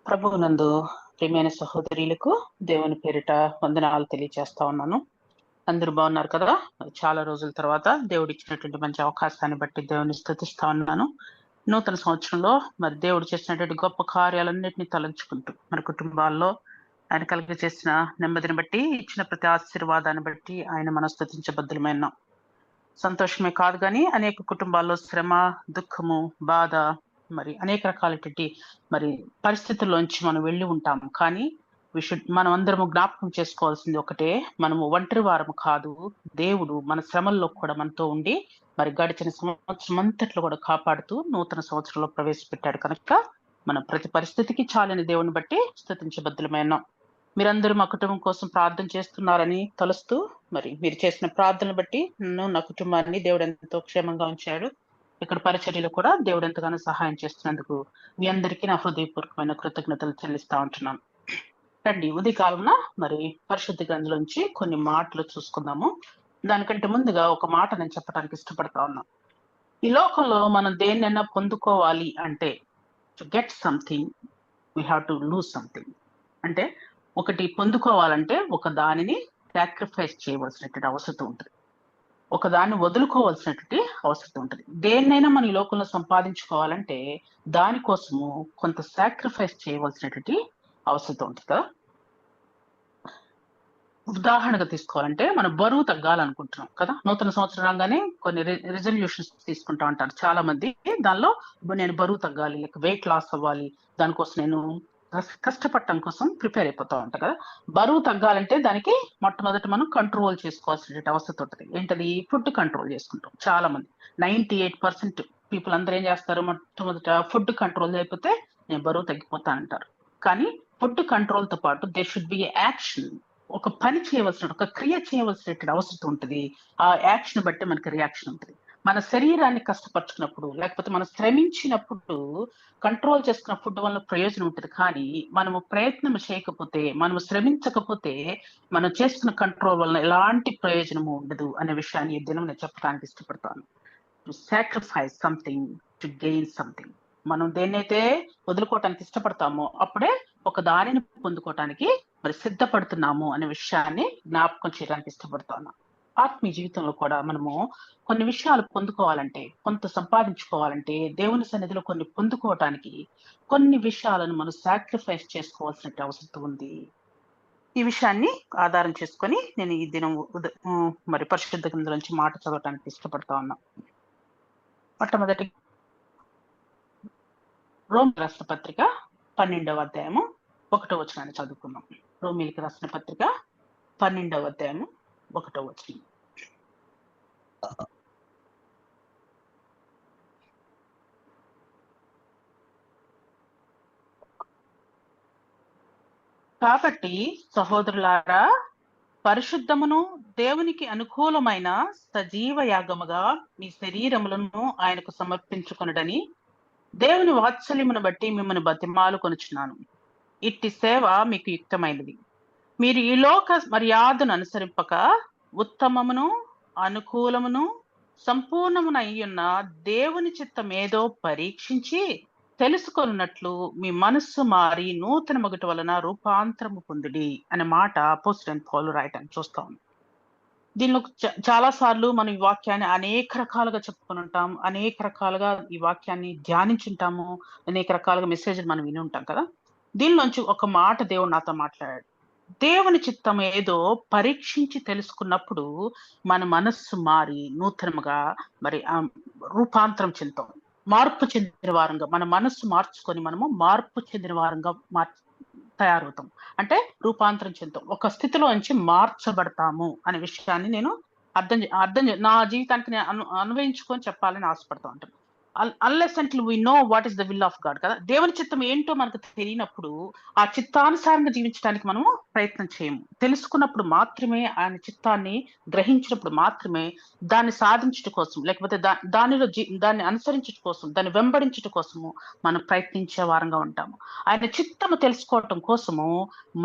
ప్రభువునందు ప్రియమైన సహోదరులకు దేవుని పేరిట వందనాలు తెలియజేస్తా ఉన్నాను. అందరూ బాగున్నారు కదా? చాలా రోజుల తర్వాత దేవుడు ఇచ్చినటువంటి మంచి అవకాశాన్ని బట్టి దేవుని స్తుతిస్తా ఉన్నాను. నూతన సంవత్సరంలో మరి దేవుడు చేసినటువంటి గొప్ప కార్యాలన్నింటినీ తలంచుకుంటూ మన కుటుంబాల్లో ఆయన కలిగి చేసిన నెమ్మదిని బట్టి ఇచ్చిన ప్రతి ఆశీర్వాదాన్ని బట్టి ఆయన మనం స్తుతించబద్దులమైన సంతోషమే కాదు కానీ అనేక కుటుంబాల్లో శ్రమ, దుఃఖము, బాధ, మరి అనేక రకాలటువంటి మరి పరిస్థితుల్లోంచి మనం వెళ్ళి ఉంటాము. కానీ మనం అందరము జ్ఞాపకం చేసుకోవాల్సింది ఒకటే, మనము ఒంటరి వారము కాదు. దేవుడు మన శ్రమల్లో కూడా మనతో ఉండి మరి గడిచిన సంవత్సరం అంతట్లో కూడా కాపాడుతూ నూతన సంవత్సరంలో ప్రవేశపెట్టాడు కనుక మనం ప్రతి పరిస్థితికి చాలని దేవుని బట్టి స్తుతించబద్దులమైన మీరందరూ మా కుటుంబం కోసం ప్రార్థన చేస్తున్నారని తలుస్తూ మరి మీరు చేసిన ప్రార్థనలు బట్టి నన్ను నా కుటుంబాన్ని దేవుడు ఎంతో క్షేమంగా ఉంచాడు. ఇక్కడ పరిచర్యలు కూడా దేవుడు ఎంతగానో సహాయం చేస్తున్నందుకు మీ అందరికీ నా హృదయపూర్వకమైన కృతజ్ఞతలు చెల్లిస్తా ఉంటున్నాను. రండి ఉదయకాలమున మరి పరిశుద్ధ గ్రంథంలోంచి కొన్ని మాటలు చూసుకుందాము. దానికంటే ముందుగా ఒక మాట నేను చెప్పడానికి ఇష్టపడతా ఉన్నాను. ఈ లోకంలో మనం దేన్నైనా పొందుకోవాలి అంటే to get something we have to lose something. అంటే ఒకటి పొందుకోవాలంటే ఒక దానిని సాక్రిఫైస్ చేయవలసినటువంటి అవసరం ఉంటుంది, ఒక దాన్ని వదులుకోవాల్సినటువంటి అవసరం ఉంటుంది. దేన్నైనా మన ఈ లోకంలో సంపాదించుకోవాలంటే దానికోసము కొంత సాక్రిఫైస్ చేయవలసినటువంటి అవసరం ఉంటుంది కదా. ఉదాహరణగా తీసుకోవాలంటే మనం బరువు తగ్గాలనుకుంటున్నాం కదా. నూతన సంవత్సరం రాగానే కొన్ని రిజల్యూషన్స్ తీసుకుంటా ఉంటారు చాలా మంది. దానిలో నేను బరువు తగ్గాలి, లేక వెయిట్ లాస్ అవ్వాలి, దానికోసం నేను కష్టపడటం కోసం ప్రిపేర్ అయిపోతా ఉంటా కదా. బరువు తగ్గాలంటే దానికి మొట్టమొదటి మనం కంట్రోల్ చేసుకోవాల్సిన అవసరం ఉంటుంది. ఏంటది? ఫుడ్ కంట్రోల్ చేసుకుంటాం చాలా మంది. 98% పీపుల్ అందరూ ఏం చేస్తారు, మొట్టమొదట ఫుడ్ కంట్రోల్ అయిపోతే నేను బరువు తగ్గిపోతానంటారు. కానీ ఫుడ్ కంట్రోల్ తో పాటు దేర్ షుడ్ బి యాక్షన్. ఒక పని చేయవలసిన, ఒక క్రియ చేయవలసినటువంటి అవసరం ఉంటుంది. ఆ యాక్షన్ బట్టి మనకి రియాక్షన్ ఉంటుంది. మన శరీరాన్ని కష్టపరుచుకున్నప్పుడు, లేకపోతే మనం శ్రమించినప్పుడు కంట్రోల్ చేసుకున్న ఫుడ్ వల్ల ప్రయోజనం ఉంటుంది. కానీ మనము ప్రయత్నం చేయకపోతే, మనము శ్రమించకపోతే మనం చేసుకున్న కంట్రోల్ వల్ల ఎలాంటి ప్రయోజనము ఉండదు అనే విషయాన్ని ఈ దినం నేను చెప్పడానికి ఇష్టపడతాను. To sacrifice something to gain something. మనం దేన్నైతే వదులుకోవటానికి ఇష్టపడతామో అప్పుడే ఒక దానిని పొందుకోవటానికి మరి సిద్ధపడుతున్నాము అనే విషయాన్ని జ్ఞాపకం చేయడానికి ఇష్టపడుతున్నాను. ఆత్మీయ జీవితంలో కూడా మనము కొన్ని విషయాలు పొందుకోవాలంటే, కొంత సంపాదించుకోవాలంటే, దేవుని సన్నిధిలో కొన్ని పొందుకోవటానికి కొన్ని విషయాలను మనం సాక్రిఫైస్ చేసుకోవాల్సిన అవసరం ఉంది. ఈ విషయాన్ని ఆధారం చేసుకొని నేను ఈ దినం మరి పరిశుద్ధ గ్రంథం నుంచి మాట చదవటానికి ఇష్టపడతా ఉన్నా. మొట్టమొదటి రోమిలకు రాసిన పత్రిక 12వ అధ్యాయము 1వ వచనాన్ని చదువుకుందాం. రోమిలకు రాసిన పత్రిక 12వ అధ్యాయము 1వ వచనం. కాబట్టి సహోదరులారా, పరిశుద్ధమును దేవునికి అనుకూలమైన సజీవ యాగముగా మీ శరీరములను ఆయనకు సమర్పించుకొనుడని దేవుని వాత్సల్యమును బట్టి మిమ్మల్ని బతిమాలు కొనుచున్నాను. ఇట్టి సేవ మీకు యుక్తమైనది. మీరు ఈ లోక మర్యాదను అనుసరింపక ఉత్తమమును అనుకూలమును సంపూర్ణమున అయ్యున్న దేవుని చిత్తమేదో పరీక్షించి తెలుసుకొనున్నట్లు మీ మనస్సు మారి నూతన మొగటి వలన రూపాంతరము పొందుడి అనే మాట అపోస్తలుడైన పౌలు రాయటాన్ని చూస్తాం. దీనిలో చాలా సార్లు మనం ఈ వాక్యాన్ని అనేక రకాలుగా చెప్పుకొని ఉంటాం, అనేక రకాలుగా ఈ వాక్యాన్ని ధ్యానించుంటాము, అనేక రకాలుగా మెసేజ్లు మనం విని ఉంటాం కదా. దీనిలోంచి ఒక మాట దేవుడు నాతో మాట్లాడాడు. దేవుని చిత్తం ఏదో పరీక్షించి తెలుసుకున్నప్పుడు మన మనస్సు మారి నూతనముగా మరి రూపాంతరం చెందుతాం, మార్పు చెందిన వారంగా మన మనస్సు మార్చుకొని మనము మార్పు చెందిన వారంగా తయారవుతాం. అంటే రూపాంతరం చెందుతాం, ఒక స్థితిలో నుంచి మార్చబడతాము అనే విషయాన్ని నేను అర్థం నా జీవితానికి నేను అన్వయించుకొని చెప్పాలని ఆశపడతా ఉంటాను. Unless until we know what is the will of God కదా. దేవుని చిత్తం ఏంటో మనకు తెలియనప్పుడు ఆ చిత్తానుసారంగా జీవించడానికి మనము ప్రయత్నం చేయము. తెలుసుకున్నప్పుడు మాత్రమే, ఆయన చిత్తాన్ని గ్రహించినప్పుడు మాత్రమే దాన్ని సాధించడం కోసం, లేకపోతే దాన్ని అనుసరించడం కోసం, దాన్ని వెంబడించడం కోసము మనం ప్రయత్నించే వారంగా ఉంటాము. ఆయన చిత్తము తెలుసుకోవటం కోసము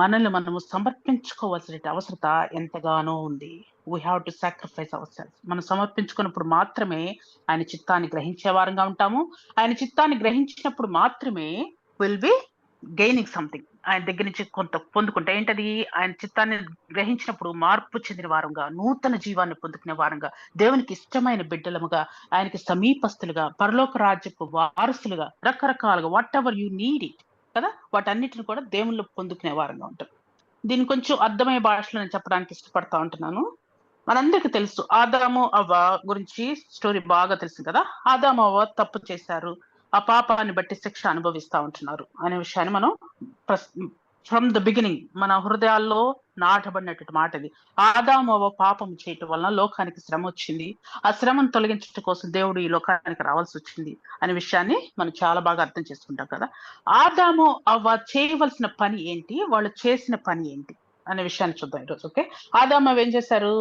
మనల్ని మనము సమర్పించుకోవాల్సిన అవసరత ఎంతగానో ఉంది. We have to sacrifice our self. మనం సమర్పించుకున్నప్పుడు మాత్రమే ఆయన చిత్తాన్ని గ్రహించే వారంగా ఉంటాము. ఆయన చిత్తాన్ని గ్రహించినప్పుడు మాత్రమే విల్ బి గెయినింగ్ సంథింగ్, ఆయన దగ్గర నుంచి కొంత పొందుకుంటే ఏంటది, ఆయన చిత్తాన్ని గ్రహించినప్పుడు మార్పు చెందిన వారంగా, నూతన జీవాన్ని పొందుకునే వారంగా, దేవునికి ఇష్టమైన బిడ్డలముగా, ఆయనకి సమీపస్తులుగా, పరలోక రాజ్యపు వారసులుగా, రకరకాలుగా what ever you need it కదా, వాటన్నిటిని కూడా దేవుళ్ళు పొందుకునే వారంగా ఉంటారు. దీన్ని కొంచెం అర్థమయ్యే భాషలో నేను చెప్పడానికి ఇష్టపడతా ఉంటున్నాను. మనందరికీ తెలుసు ఆదాము అవ్వ గురించి స్టోరీ బాగా తెలుసు కదా. ఆదాము అవ్వ తప్పు చేశారు, ఆ పాపాన్ని బట్టి శిక్ష అనుభవిస్తా ఉంటున్నారు అనే విషయాన్ని మనం ఫ్రమ్ ద బిగినింగ్ మన హృదయాల్లో నాటబడినటువంటి మాట ఇది. ఆదాము అవ్వ పాపం చేయటం వలన లోకానికి శ్రమ వచ్చింది, ఆ శ్రమను తొలగించడం కోసం దేవుడు ఈ లోకానికి రావాల్సి వచ్చింది అనే విషయాన్ని మనం చాలా బాగా అర్థం చేసుకుంటాం కదా. ఆదాము అవ్వ చేయవలసిన పని ఏంటి, వాళ్ళు చేసిన పని ఏంటి అనే విషయాన్ని చూద్దాం ఈరోజు. ఓకే, ఆదాము అవ్వ ఏం చేశారు,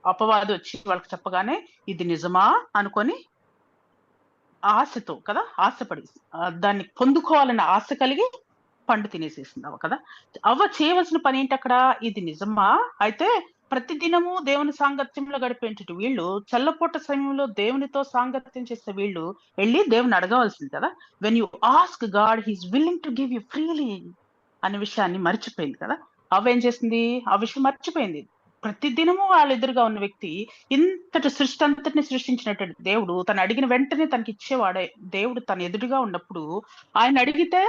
అపవాది వచ్చి వాళ్ళకి చెప్పగానే ఇది నిజమా అనుకొని ఆశతో కదా, ఆశపడి దాన్ని పొందుకోవాలన్న ఆశ కలిగి పండు తినేసేసింది అవ్వ కదా. అవ్వ చేయవలసిన పని ఏంటి అక్కడ, ఇది నిజమా అయితే ప్రతి దినము దేవుని సాంగత్యంలో గడిపేంటి వీళ్ళు చల్లపూట సమయంలో దేవునితో సాంగత్యం చేసే వీళ్ళు వెళ్ళి దేవుని అడగవలసింది కదా. When you ask God he's willing to give you freely అనే విషయాన్ని మర్చిపోయింది కదా. అవ్వ ఏం చేసింది, ఆ విషయం మర్చిపోయింది. ప్రతి దినము వాళ్ళ ఎదురుగా ఉన్న వ్యక్తి, ఇంతటి సృష్టి అంతటిని సృష్టించినటువంటి దేవుడు తను అడిగిన వెంటనే తనకి ఇచ్చేవాడే దేవుడు తన ఎదురుగా ఉన్నప్పుడు ఆయన అడిగితే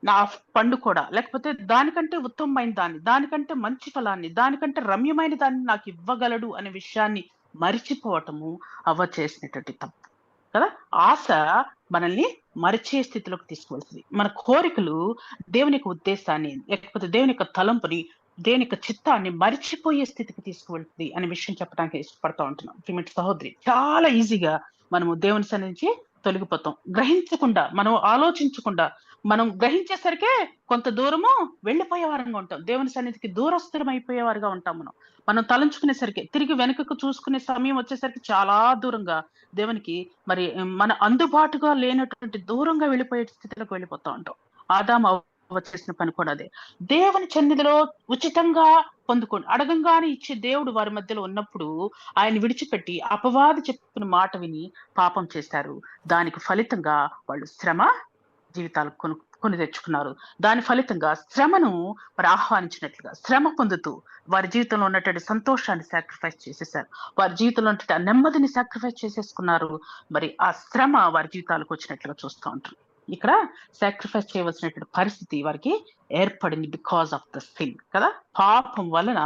నా పండు కూడా, లేకపోతే దానికంటే ఉత్తమమైన దాన్ని, దానికంటే మంచి ఫలాన్ని, దానికంటే రమ్యమైన దాన్ని నాకు ఇవ్వగలడు అనే విషయాన్ని మరిచిపోవటము అవ్వ చేసినటువంటి తప్పు కదా. ఆశ మనల్ని మరిచే స్థితిలోకి తీసుకువెళ్తుంది. మన కోరికలు దేవుని యొక్క ఉద్దేశాన్ని, లేకపోతే దేవుని యొక్క తలంపుని, దేవుని యొక్క చిత్తాన్ని మరిచిపోయే స్థితికి తీసుకువెళ్తుంది అనే విషయం చెప్పడానికి ఇష్టపడతా ఉంటున్నాం. ప్రియమైన సహోదరి, చాలా ఈజీగా మనము దేవుని సన్నిధించి తొలగిపోతాం, గ్రహించకుండా, మనం ఆలోచించకుండా. మనం గ్రహించేసరికే కొంత దూరము వెళ్ళిపోయే వారంగా ఉంటాం, దేవుని సన్నిధికి దూరస్థిరం అయిపోయేవారుగా ఉంటాం. మనం తలంచుకునేసరికి, తిరిగి వెనుకకు చూసుకునే సమయం వచ్చేసరికి చాలా దూరంగా దేవునికి మరి మన అందుబాటుగా లేనటువంటి దూరంగా వెళ్ళిపోయే స్థితిలోకి వెళ్ళిపోతా ఉంటాం. ఆదాము అవ్వ చేసిన పని కూడా అదే. దేవుని సన్నిధిలో ఉచితంగా పొందుకోండి, అడగంగానే ఇచ్చే దేవుడు వారి మధ్యలో ఉన్నప్పుడు ఆయన విడిచిపెట్టి అపవాది చెప్పిన మాట విని పాపం చేశారు. దానికి ఫలితంగా వాళ్ళు శ్రమ జీవితాలు కొని తెచ్చుకున్నారు. దాని ఫలితంగా శ్రమను మరి ఆహ్వానించినట్లుగా శ్రమ పొందుతూ వారి జీవితంలో ఉన్నటువంటి సంతోషాన్ని సాక్రిఫైస్ చేసేసారు, వారి జీవితంలో ఉన్నటువంటి ఆ నెమ్మదిని సాక్రిఫైస్ చేసేసుకున్నారు. మరి ఆ శ్రమ వారి జీవితాలకు వచ్చినట్లుగా చూస్తూ ఉంటారు. ఇక్కడ సాక్రిఫైస్ చేయవలసినటువంటి పరిస్థితి వారికి ఏర్పడింది బికాస్ ఆఫ్ ద సిన్ కదా. పాపం వలన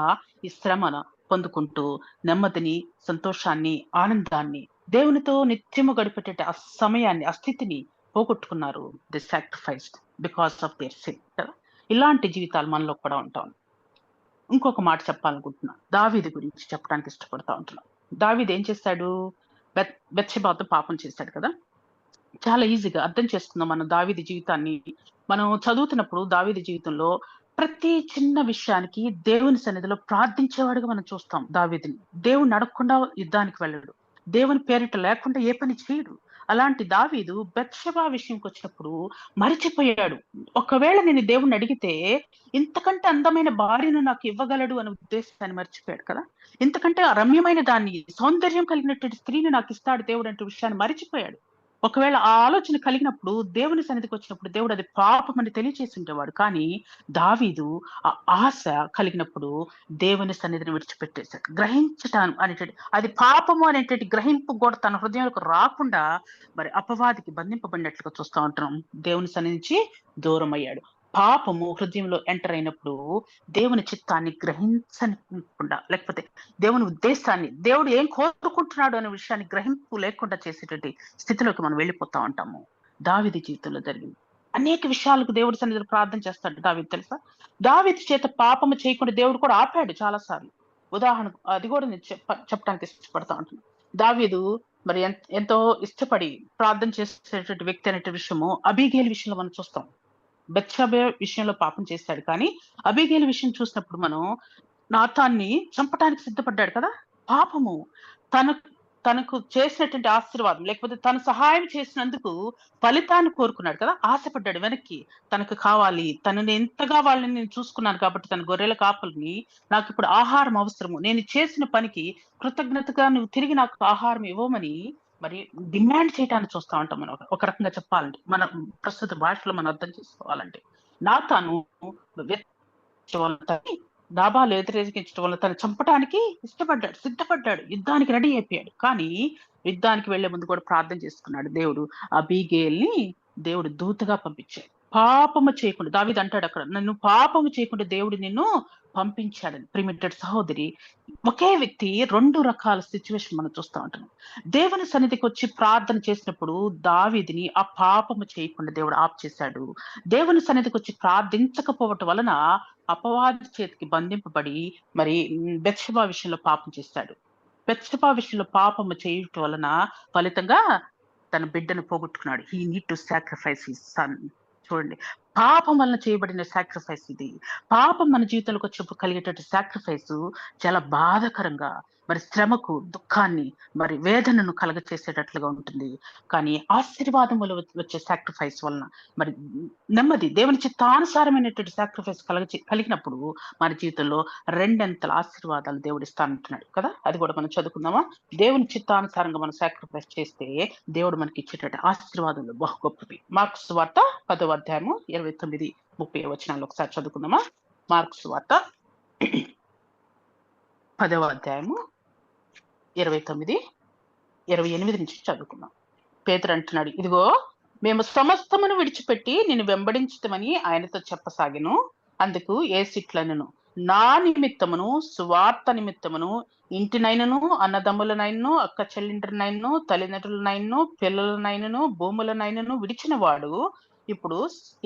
ఈ శ్రమను పొందుకుంటూ నెమ్మదిని, సంతోషాన్ని, ఆనందాన్ని, దేవునితో నిత్యము గడిపేట ఆ సమయాన్ని, ఆ స్థితిని పోగొట్టుకున్నారు. The sacrificed because of their sin కదా. ఇలాంటి జీవితాలు మనలో కూడా ఉంటాం. ఇంకొక మాట చెప్పాలనుకుంటున్నా, దావీదు గురించి చెప్పడానికి ఇష్టపడతా ఉంటున్నాను. దావీదు ఏం చేశాడు, బెత్షెబాతో పాపం చేశాడు కదా. చాలా ఈజీగా అర్థం చేసుకుందాం మనం దావీదు జీవితాన్ని. మనం చదువుతున్నప్పుడు దావీదు జీవితంలో ప్రతి చిన్న విషయానికి దేవుని సన్నిధిలో ప్రార్థించేవాడుగా మనం చూస్తాం దావీదుని. దేవుని అడగకుండా యుద్ధానికి వెళ్ళడు, దేవుని పేరిట లేకుండా ఏ పని చేయడు. అలాంటి దావీదు బెత్షెబా విషయంకి వచ్చినప్పుడు మరిచిపోయాడు. ఒకవేళ నేను దేవుణ్ణి అడిగితే ఇంతకంటే అందమైన భార్యను నాకు ఇవ్వగలడు అనే ఉద్దేశాన్ని మర్చిపోయాడు కదా. ఇంతకంటే రమ్యమైన దాన్ని, సౌందర్యం కలిగినటువంటి స్త్రీని నాకు ఇస్తాడు దేవుడు అంటే విషయాన్ని మరిచిపోయాడు. ఒకవేళ ఆ ఆలోచన కలిగినప్పుడు దేవుని సన్నిధికి వచ్చినప్పుడు దేవుడు అది పాపం అని తెలియచేసి ఉండేవాడు. కానీ దావీదు ఆ ఆశ కలిగినప్పుడు దేవుని సన్నిధిని విడిచిపెట్టేశాడు. గ్రహించటం అనేటువంటి అది పాపము అనేటువంటి గ్రహింపు కూడా తన హృదయంలోకి రాకుండా మరి అపవాదికి బంధింపబడినట్లుగా చూస్తూ ఉంటాం. దేవుని సన్నిధించి దూరం అయ్యాడు. పాపము హృదయంలో ఎంటర్ అయినప్పుడు దేవుని చిత్తాన్ని గ్రహించకుండా, లేకపోతే దేవుని ఉద్దేశాన్ని, దేవుడు ఏం కోరుకుంటున్నాడు అనే విషయాన్ని గ్రహింపు లేకుండా చేసేటువంటి స్థితిలోకి మనం వెళ్ళిపోతా ఉంటాము. దావీదు జీవితంలో జరిగింది. అనేక విషయాలకు దేవుడి సన్నిధిలో ప్రార్థన చేస్తాడు దావీదు తెలుసా. దావీదు చేత పాపము చేయకుండా దేవుడు కూడా ఆపాడు చాలా సార్లు. ఉదాహరణకు అది కూడా నేను చెప్పడానికి ఇష్టపడతా ఉంటాను. దావీదు మరి ఎంతో ఇష్టపడి ప్రార్థన చేసేటువంటి వ్యక్తి అనే విషయము అబీగేలు విషయంలో మనం చూస్తాం. బెత్షెబా విషయంలో పాపం చేశాడు, కానీ అబీగేలు విషయం చూసినప్పుడు మనం నాతాన్ని చంపటానికి సిద్ధపడ్డాడు కదా. పాపము తన తనకు చేసినటువంటి ఆశీర్వాదం, లేకపోతే తను సహాయం చేసినందుకు ఫలితాన్ని కోరుకున్నాడు కదా, ఆశపడ్డాడు వెనక్కి. తనకు కావాలి, తనని ఎంతగా వాళ్ళని నేను చూసుకున్నాను కాబట్టి తన గొర్రెల కాపలిని, నాకు ఇప్పుడు ఆహారం అవసరము, నేను చేసిన పనికి కృతజ్ఞతగా నువ్వు తిరిగి నాకు ఆహారం ఇవ్వమని మరి డిమాండ్ చేయటాన్ని చూస్తా ఉంటాం మనం. ఒక రకంగా చెప్పాలంటే మన ప్రస్తుత భాషలో మనం అర్థం చేసుకోవాలంటే నాతాను నాబాలు వ్యతిరేకించడం వల్ల తను చంపడానికి సిద్ధపడ్డాడు, యుద్ధానికి రెడీ అయిపోయాడు. కానీ యుద్ధానికి వెళ్లే ముందు కూడా ప్రార్థన చేసుకున్నాడు. దేవుడు అబీగేల్ని దేవుడు దూతగా పంపించాడు. పాపము చేయకుండా, దావీదు అంటాడు అక్కడ, నన్ను పాపము చేయకుండా దేవుడు నిన్ను పంపించాడని. ప్రిమిటెడ్ సహోదరి, ఒకే వ్యక్తి రెండు రకాల సిచ్యువేషన్ మనం చూస్తూ ఉంటాం. దేవుని సన్నిధికి వచ్చి ప్రార్థన చేసినప్పుడు దావీదుని ఆ పాపము చేయకుండా దేవుడు ఆప్ చేశాడు. దేవుని సన్నిధికి వచ్చి ప్రార్థించకపోవటం వలన అపవాది చేతికి బంధింపబడి మరి బెత్షెబా విషయంలో పాపం చేశాడు. బెత్షెబా విషయంలో పాపము చేయటం వలన ఫలితంగా తన బిడ్డను పోగొట్టుకున్నాడు. He need to sacrifice his son. చూడండి, పాపం వలన చేయబడిన సాక్రిఫైస్ ఇది. పాపం మన జీవితంలోకి వచ్చినప్పుడు కలిగేటటువంటి సాక్రిఫైస్ చాలా బాధాకరంగా, మరి శ్రమకు, దుఃఖాన్ని, మరి వేదనను కలగచేసేటట్లుగా ఉంటుంది. కానీ ఆశీర్వాదం వల్ల వచ్చే సాక్రిఫైస్ వలన మరి నెమ్మది, దేవుని చిత్తానుసారమైనటువంటి సాక్రిఫైస్ కలిగినప్పుడు మన జీవితంలో రెండంతల ఆశీర్వాదాలు దేవుడు ఇస్తానంటున్నాడు కదా. అది కూడా మనం చదువుకుందామా? దేవుని చిత్తానుసారంగా మనం సాక్రిఫైస్ చేస్తే దేవుడు మనకి ఇచ్చేటటువంటి ఆశీర్వాదాలు బహు గొప్పవి. మార్క్స్ వార్త 10వ అధ్యాయము 29-30 వచనాలు ఒకసారి చదువుకుందామా? మార్క్స్ వార్త 10వ అధ్యాయము 29-28 నుంచి చదువుకుందాం. పేతురు అంటున్నాడు, ఇదిగో మేము సమస్తమును విడిచిపెట్టి నిన్ను వెంబడించుతామని ఆయనతో చెప్పసాగెను. అందుకు యేసిట్లనెను, నా నిమిత్తమును, సువార్త నిమిత్తమును, ఇంటినైనను, అన్నదమ్ములనైనను, అక్క చెల్లిండ్రనైనను, తల్లిదండ్రులనైనను, పిల్లలనైనను, భూములనైనను విడిచిన వాడు ఇప్పుడు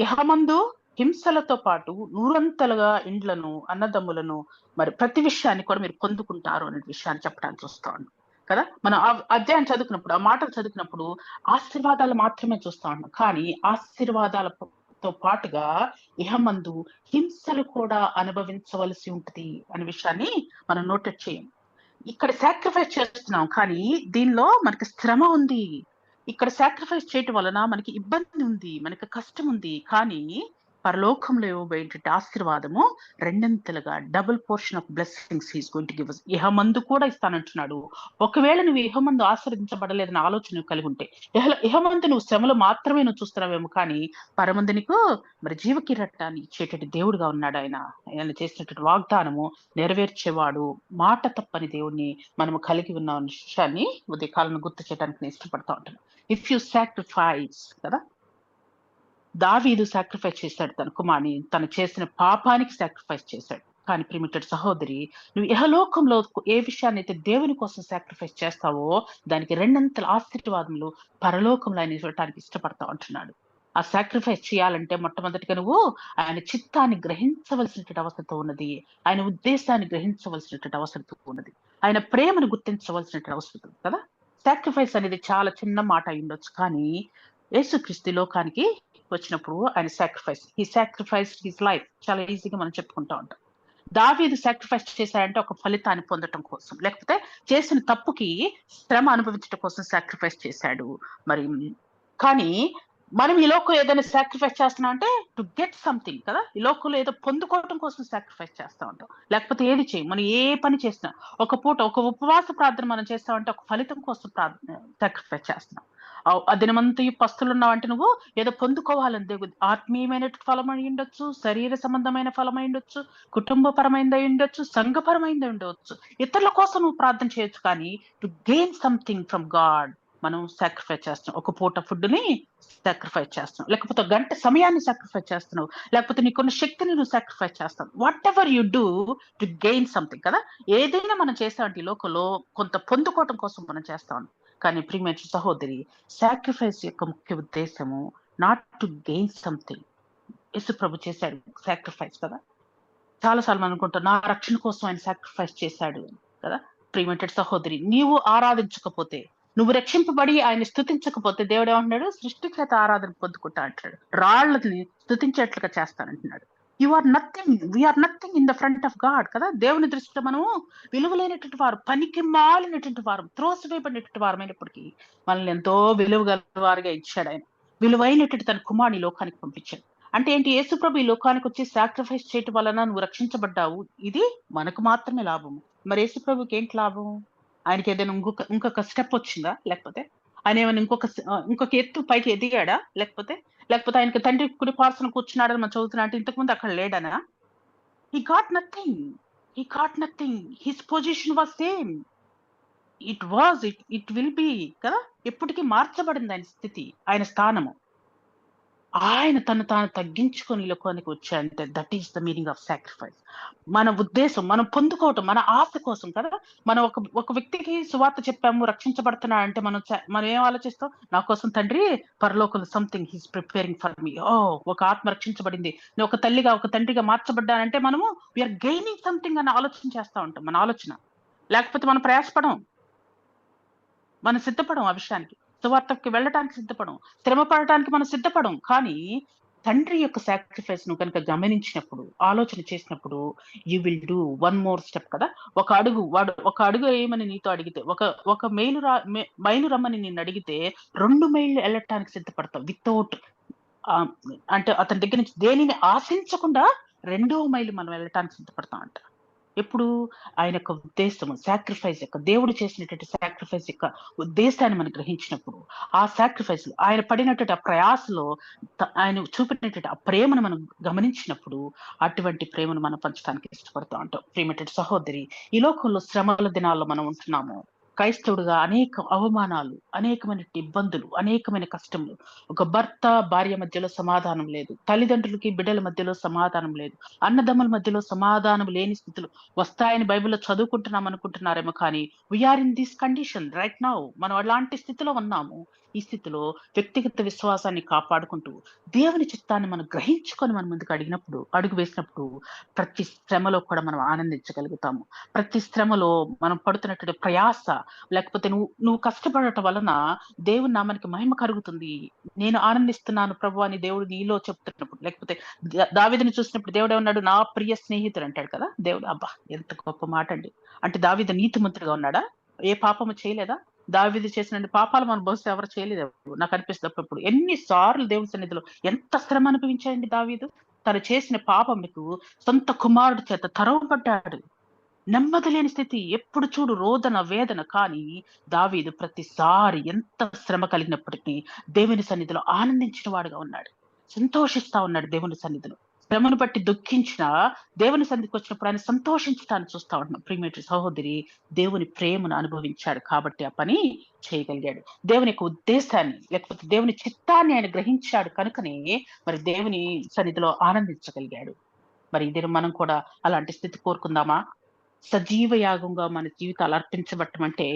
ఇహమందు హింసలతో పాటు నూరంతలుగా ఇండ్లను, అన్నదమ్ములను, మరి ప్రతి విషయాన్ని కూడా మీరు పొందుకుంటారు అనే విషయాన్ని చెప్పడానికి చూస్తాను కదా. మనం ఆ అధ్యాయం చదువుకున్నప్పుడు, ఆ మాటలు చదువుకున్నప్పుడు ఆశీర్వాదాలు మాత్రమే చూస్తా ఉన్నాం. కానీ ఆశీర్వాదాలతో పాటుగా ఇహమందు హింసలు కూడా అనుభవించవలసి ఉంటుంది అనే విషయాన్ని మనం నోటెట్ చేయం. ఇక్కడ సాక్రిఫైస్ చేస్తున్నాం, కానీ దీనిలో మనకి శ్రమ ఉంది. ఇక్కడ సాక్రిఫైస్ చేయటం వలన మనకి ఇబ్బంది ఉంది, మనకి కష్టం ఉంది. కానీ పరలోకంలో ఇవ్వబోయేటువంటి ఆశీర్వాదము రెండంతలుగా double portion of blessings he's going to give us. ఇహమందు కూడా ఇస్తానంటున్నాడు. ఒకవేళ నువ్వు ఇహమందు ఆశ్రదించబడలేదని ఆలోచన నువ్వు కలిగి ఉంటే, ఇహమందు నువ్వు శ్రమలు మాత్రమే నువ్వు చూస్తున్నావేమో, కానీ పరమందు నీకు మరి జీవకిరటాన్ని ఇచ్చేటటువంటి దేవుడుగా ఉన్నాడు. ఆయన చేసినటువంటి వాగ్దానము నెరవేర్చేవాడు, మాట తప్పని దేవుడిని మనము కలిగి ఉన్న విషయాన్ని ఉదయకాలను గుర్తు చేయడానికి నేను ఇష్టపడతా ఉంటాను. ఇఫ్ యు సాక్రిఫైస్ కదా, దావీదు సాక్రిఫైస్ చేశాడు తన కుమార్ని, తను చేసిన పాపానికి సాక్రిఫైస్ చేశాడు. కానీ ప్రిమిటెడ్ సహోదరి, నువ్వు ఇహలోకంలో ఏ విషయాన్ని అయితే దేవుని కోసం సాక్రిఫైస్ చేస్తావో దానికి రెండంతల ఆశీర్వాదములు పరలోకంలో ఆయన ఇవ్వటానికి ఇష్టపడతా ఉంటున్నాడు. ఆ సాక్రిఫైస్ చేయాలంటే మొట్టమొదటిగా నువ్వు ఆయన చిత్తాన్ని గ్రహించవలసినటువంటి అవసరం ఉన్నది, ఆయన ఉద్దేశాన్ని గ్రహించవలసినటువంటి అవసరం ఉన్నది, ఆయన ప్రేమను గుర్తించవలసినటువంటి అవసరం ఉంది కదా. సాక్రిఫైస్ అనేది చాలా చిన్న మాట అయి ఉండొచ్చు, కానీ యేసుక్రీస్తు లోకానికి వచ్చినప్పుడు ఆయన హీ సాక్రిఫైస్ హిస్ లైఫ్. చాలా ఈజీగా మనం చెప్పుకుంటా ఉంటాం. దావీదు సాక్రిఫైస్ చేశాడంటే ఒక ఫలితాన్ని పొందటం కోసం, లేకపోతే చేసిన తప్పుకి శ్రమ అనుభవించడం కోసం సాక్రిఫైస్ చేశాడు. మరి కానీ మనం ఈ లోకంలో ఏదైనా సాక్రిఫైస్ చేస్తున్నాం అంటే టు గెట్ సంథింగ్ కదా. ఈ లోకంలో ఏదో పొందుకోవటం కోసం సాక్రిఫైస్ చేస్తా ఉంటాం, లేకపోతే ఏది చేయం. మనం ఏ పని చేసినా, ఒక పూట ఒక ఉపవాస ప్రార్థన మనం చేస్తామంటే ఒక ఫలితం కోసం సాక్రిఫైస్ చేస్తున్నాం. దినమంతయు పస్తులు ఉన్నావంటే నువ్వు ఏదో పొందుకోవాలని దేవుడు, ఆత్మీయమైన ఫలం అయి ఉండొచ్చు, శరీర సంబంధమైన ఫలం అయి ఉండొచ్చు, కుటుంబపరమైనది అయి ఉండొచ్చు, సంఘపరమైనది ఉండవచ్చు. ఇతరుల కోసం నువ్వు ప్రార్థన చేయొచ్చు, కానీ to gain something from God మనం సాక్రిఫైస్ చేస్తున్నాం. ఒక పూట ఫుడ్ ని సాక్రిఫైస్ చేస్తున్నావు, లేకపోతే గంట సమయాన్ని సాక్రిఫైస్ చేస్తున్నావు, లేకపోతే నీకున్న శక్తిని నువ్వు సాక్రిఫైస్ చేస్తావు. What ever you do to gain something కదా. ఏదైనా మనం చేస్తామంటే ఈ లోకంలో కొంత పొందుకోవటం కోసం మనం చేస్తాం. కానీ ప్రియమైన సహోదరి, సాక్రిఫైస్ యొక్క ముఖ్య ఉద్దేశము నాట్ టు గెయిన్ సంథింగ్. యేసు ప్రభు చేశాడు సాక్రిఫైస్ కదా. చాలాసార్లు మనం అనుకుంటాం నా రక్షణ కోసం ఆయన సాక్రిఫైస్ చేశాడు కదా. ప్రియమైన సహోదరి, నీవు ఆరాధించకపోతే, నువ్వు రక్షింపబడి ఆయన స్తుతించకపోతే దేవుడు ఏమంటున్నాడు? సృష్టి చేత ఆరాధన పొందుకుంటా అంటాడు, రాళ్ళని స్తుతించేట్లుగా చేస్తానంటున్నాడు. You are nothing, we are nothing in the front of God కదా. దేవుని దృష్టిలో మనము విలువలేనటువంటి వారు, పనికి మాలినటువంటి వారు, త్రోసివేయబడినటువంటి వారమైనప్పటికీ మనల్ని ఎంతో విలువ గల వారిగా ఇచ్చాడు. ఆయన విలువైనటువంటి తన కుమారుని లోకానికి పంపించాడు. అంటే ఏంటి? యేసుప్రభు ఈ లోకానికి వచ్చి సాక్రిఫైస్ చేయటం వలన నువ్వు రక్షించబడ్డావు, ఇది మనకు మాత్రమే లాభము. మరి యేసుప్రభుకి ఏంటి లాభం? ఆయనకి ఏదైనా ఇంకొక స్టెప్ వచ్చిందా? లేకపోతే ఆయన ఏమైనా ఇంకొక ఎత్తు పైకి ఎదిగాడా? లేకపోతే లేకపోతే ఆయనకి తండ్రి కుడి పార్శ్వన కూర్చున్నాడని మనం చదువుతున్నా అంటే ఇంతకుముందు అక్కడ లేడనా? He got nothing. He got nothing. His position was same. It will be కదా! ఎప్పటికీ మార్చబడింది ఆయన స్థితి, ఆయన స్థానము. ఆయన తను తాను తగ్గించుకొని ఈ లోకానికి వచ్చాడంటే that is the meaning of sacrifice. మన ఉద్దేశం మనం పొందుకోవటం, మన ఆశ కోసం కదా! మనం ఒక వ్యక్తికి సువార్త చెప్పాము, రక్షించబడుతున్నాడంటే మనం ఏం ఆలోచిస్తాం? నా కోసం తండ్రి పరలోకంలో something he's preparing for me. ఒక ఆత్మ రక్షించబడింది. నేను ఒక తల్లిగా, ఒక తండ్రిగా మార్చబడ్డానంటే మనము వీఆర్ గెయినింగ్ సంథింగ్ అన్న ఆలోచన చేస్తా ఉంటాం. మన ఆలోచన. లేకపోతే మనం ప్రయాసపడం. మనం సిద్ధపడం ఆ విషయానికి. సువార్తకి వెళ్ళటానికి సిద్ధపడం. శ్రమ పడటానికి మనం సిద్ధపడం. కానీ తండ్రి యొక్క సాక్రిఫైస్ ను కనుక గమనించినప్పుడు, ఆలోచన చేసినప్పుడు you will do one more step కదా! ఒక అడుగు వేయమని నీతో అడిగితే, ఒక మైలు రమ్మని నిన్ను అడిగితే 2 మైళ్ళు ఎళ్ళటానికి సిద్ధపడతావు. వితౌట్ అంటే అతని దగ్గర నుంచి దేనిని ఆశించకుండా 2వ మైలు మనం వెళ్ళటానికి సిద్ధపడతాం అంట. ఎప్పుడు? ఆయన యొక్క ఉద్దేశము, సాక్రిఫైస్ యొక్క దేవుడు చేసినటువంటి సాక్రిఫైస్ యొక్క ఉద్దేశాన్ని మనం గ్రహించినప్పుడు, ఆ సాక్రిఫైస్ ఆయన పడినటువంటి ఆ ప్రయాసలో ఆయన చూపినటువంటి ఆ ప్రేమను మనం గమనించినప్పుడు, అటువంటి ప్రేమను మనం పంచడానికి ఇష్టపడుతూ ఉంటాం. ప్రియమైనటువంటి సహోదరి, ఈ లోకంలో శ్రమల దినాల్లో మనం ఉంటున్నాము. క్రైస్తవుడుగా అనేక అవమానాలు, అనేకమైన ఇబ్బందులు, అనేకమైన కష్టములు. ఒక భర్త భార్య మధ్యలో సమాధానం లేదు. తల్లిదండ్రులకి బిడ్డల మధ్యలో సమాధానం లేదు. అన్నదమ్ముల మధ్యలో సమాధానం లేని స్థితులు వస్తాయని బైబిల్‌లో చదువుకుంటున్నాం అనుకుంటున్నారేమో కానీ, we are in this condition right now. మనం అలాంటి స్థితిలో ఉన్నాము. ఈ స్థితిలో వ్యక్తిగత విశ్వాసాన్ని కాపాడుకుంటూ, దేవుని చిత్తాన్ని మనం గ్రహించుకొని మనం అడుగు వేసినప్పుడు ప్రతి శ్రమలో కూడా మనం ఆనందించగలుగుతాము. ప్రతి శ్రమలో మనం పడుతున్నటువంటి ప్రయాస, లేకపోతే నువ్వు కష్టపడటం వలన దేవుని నామానికి మహిమ కలుగుతుంది. నేను ఆనందిస్తున్నాను ప్రభువా అని దేవుడు నీలో చెప్తున్నప్పుడు, లేకపోతే దావీదుని చూసినప్పుడు దేవుడు ఏమన్నాడు? నా ప్రియ స్నేహితుడు అంటాడు కదా దేవుడు. అబ్బా! ఎంత గొప్ప మాట అండి. అంటే దావీదు నీతిమంతుడుగా ఉన్నాడా? ఏ పాపము చేయలేదా? దావీదు చేసిన పాపాలు మనం బహుశా ఎవరు చేయలేదేమో నాకు అనిపిస్తుంది అప్పుడప్పుడు. ఎన్ని సార్లు దేవుని సన్నిధిలో ఎంత శ్రమ అనుభవించాడండి దావీదు. తను చేసిన పాపముకు సొంత కుమారుడి చేత తరవబడ్డాడు. నెమ్మది లేని స్థితి. ఎప్పుడు చూడు రోదన, వేదన. కానీ దావీదు ప్రతిసారి ఎంత శ్రమ కలిగినప్పటికీ దేవుని సన్నిధిలో ఆనందించిన వాడుగా ఉన్నాడు. సంతోషిస్తా ఉన్నాడు దేవుని సన్నిధిలో. శ్రమను బట్టి దుఃఖించిన దేవుని సన్నిధికి వచ్చినప్పుడు ఆయన సంతోషించటాన్ని చూస్తా ఉంటున్నాం. ప్రియమైన సహోదరి, దేవుని ప్రేమను అనుభవించాడు కాబట్టి ఆ పని చేయగలిగాడు. దేవుని యొక్క ఉద్దేశాన్ని, లేకపోతే దేవుని చిత్తాన్ని ఆయన గ్రహించాడు కనుకనే మరి దేవుని సన్నిధిలో ఆనందించగలిగాడు. మరి ఇది మనం కూడా అలాంటి స్థితి కోరుకుందామా? సజీవ యాగంగా మన జీవితాలు అర్పించబట్టం అంటే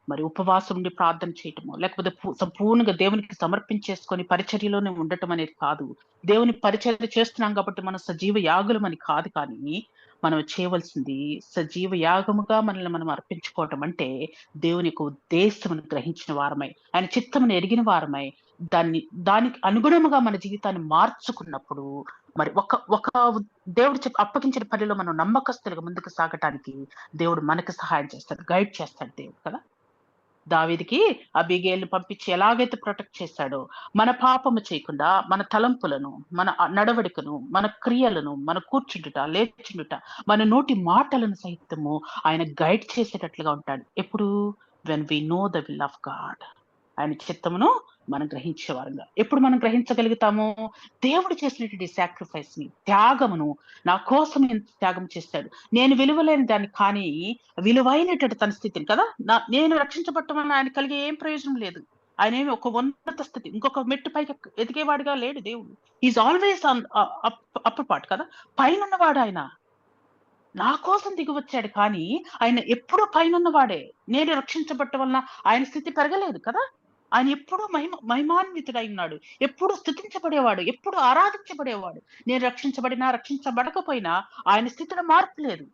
మరి ఉపవాసం ఉండి ప్రార్థన చేయటము, లేకపోతే సంపూర్ణంగా దేవునికి సమర్పించేసుకొని పరిచర్యలోనే ఉండటం అనేది కాదు. దేవుని పరిచర్య చేస్తున్నాం కాబట్టి మనం సజీవ యాగులమని కాదు. కానీ మనం చేయవలసింది సజీవ యాగముగా మనల్ని మనం అర్పించుకోవటం అంటే దేవుని యొక్క ఉద్దేశమును గ్రహించిన వారమై, ఆయన చిత్తమును ఎరిగిన వారమై, దానికి అనుగుణముగా మన జీవితాన్ని మార్చుకున్నప్పుడు మరి ఒక ఒక దేవుడు అప్పగించిన పనిలో మనం నమ్మకస్తులుగా ముందుకు సాగటానికి దేవుడు మనకు సహాయం చేస్తాడు, గైడ్ చేస్తాడు దేవుడు కదా! దావీదుకి అబీగయీలుని పంపించి ఎలాగైతే ప్రొటెక్ట్ చేశాడో, మన పాపము చేయకుండా మన తలంపులను, మన నడవడికను, మన క్రియలను, మన కూర్చుండుట, లేచుండుట, మన నోటి మాటలను సైతము ఆయన గైడ్ చేసేటట్లుగా ఉంటాడు. ఎప్పుడు? When we know the will of God. ఆయన చిత్తమును మనం గ్రహించేవారంగా. ఎప్పుడు మనం గ్రహించగలుగుతాము? దేవుడు చేసినటువంటి సాక్రిఫైస్ ని, త్యాగమును, నా కోసం ఎంత త్యాగం చేశాడు. నేను విలువలేని దాన్ని కానీ విలువైనటువంటి తన స్థితిని కదా! నేను రక్షించబడటం వలన ఆయన కలిగే ఏం ప్రయోజనం లేదు. ఆయనేమి ఒక ఉన్నత స్థితి, ఇంకొక మెట్టు పైకి ఎదిగేవాడిగా లేడు దేవుడు. Is always on upper part కదా! పైనున్నవాడు ఆయన. నా కోసం దిగివచ్చాడు కానీ ఆయన ఎప్పుడూ పైనున్నవాడే. నేను రక్షించబడటం వలన ఆయన స్థితి పెరగలేదు కదా! ఆయన ఎప్పుడూ మహిమాన్వితుడై ఉన్నాడు. ఎప్పుడూ స్తుతించబడేవాడు. ఎప్పుడూ ఆరాధించబడేవాడు. నేను రక్షించబడినా, రక్షించబడకపోయినా ఆయన స్థితిలో మార్పు లేదు.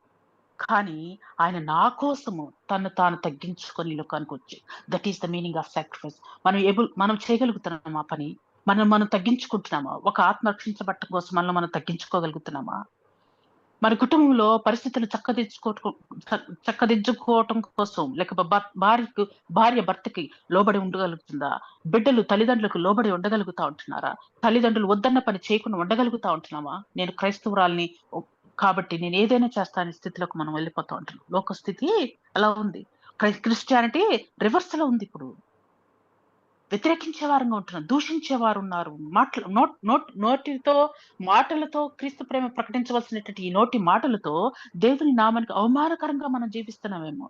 కానీ ఆయన నా కోసము తను తాను తగ్గించుకొని ఈ లోకానికొచ్చి, that is the meaning of sacrifice. మనం చేయగలుగుతున్నామా ఆ పని? మనం తగ్గించుకుంటున్నామా? ఒక ఆత్మ రక్షించబడటం కోసం మనల్ని మనం తగ్గించుకోగలుగుతున్నామా? మన కుటుంబంలో పరిస్థితులు చక్కదిద్దుకోవటం కోసం, లేకపోతే భార్య భర్తకి లోబడి ఉండగలుగుతుందా? బిడ్డలు తల్లిదండ్రులకు లోబడి ఉండగలుగుతా ఉంటున్నారా? తల్లిదండ్రులు వద్దన్న పని చేయకుండా ఉండగలుగుతా ఉంటున్నామా? నేను క్రైస్తవురాల్ని కాబట్టి నేను ఏదైనా చేస్తానే స్థితిలోకి మనం వెళ్ళిపోతా ఉంటున్నాం. లోక స్థితి అలా ఉంది. క్రిస్టియానిటీ రివర్స్ లో ఉంది ఇప్పుడు. వ్యతిరేకించే వారంగా ఉంటున్నాం, దూషించేవారు ఉన్నారు. నోటితో మాటలతో క్రీస్తు ప్రేమ ప్రకటించవలసినటువంటి ఈ నోటి మాటలతో దేవుని నామానికి అవమానకరంగా మనం జీవిస్తున్నామేమో.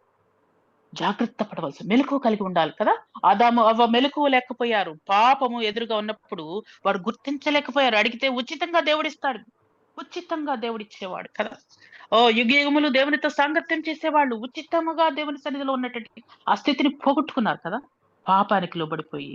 జాగ్రత్త పడవలసి, మెలకువ కలిగి ఉండాలి కదా. ఆదాము అవ్వ మెలకువ లేకపోయారు. పాపము ఎదురుగా ఉన్నప్పుడు వాడు గుర్తించలేకపోయారు. అడిగితే ఉచితంగా దేవుడిస్తాడు. ఉచితంగా దేవుడిచ్చేవాడు కదా. యుగయుగములు దేవునితో సాంగత్యం చేసేవాళ్ళు ఉచితముగా దేవుని సన్నిధిలో ఉన్నటువంటి ఆ స్థితిని పోగొట్టుకున్నారు కదా. పాపానికి లోబడిపోయి,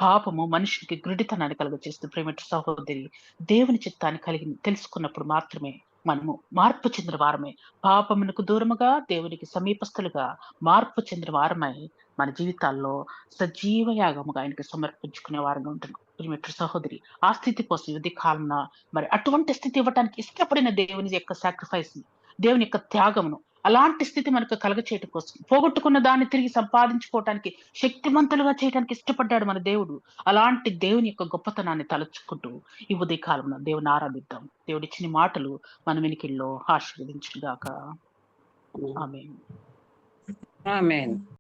పాపము మనుషునికి గురిడితనాన్ని కలుగజేస్తూ, ప్రేమటి సహోదరి, దేవుని చిత్తాన్ని కలిగి తెలుసుకున్నప్పుడు మాత్రమే మనము మార్పు చెందిన వారమే. పాపమునకు దూరముగా దేవునికి సమీపస్తులుగా మార్పు చెందిన వారమై మన జీవితాల్లో సజీవ యాగముగా ఆయనకి సమర్పించుకునే వారంగా ఉంటున్నాం. ప్రియమైన సహోదరి, ఆ స్థితి కోసం ఇది కాలన మరి అటువంటి స్థితి ఇవ్వడానికి ఇష్టపడిన దేవుని యొక్క సాక్రిఫైస్, దేవుని యొక్క త్యాగమును, అలాంటి స్థితి మనకు కలగచేయటం కోసం, పోగొట్టుకున్న దాన్ని తిరిగి సంపాదించుకోవటానికి, శక్తిమంతులుగా చేయడానికి ఇష్టపడ్డాడు మన దేవుడు. అలాంటి దేవుని యొక్క గొప్పతనాన్ని తలుచుకుంటూ ఈ ఉదయ కాలంలో దేవుని ఆరాధిద్దాం. దేవుడిచ్చిన మాటలు మన వెనికిల్లో ఆశీర్వదించుగాక. ఆమేన్. ఆమేన్.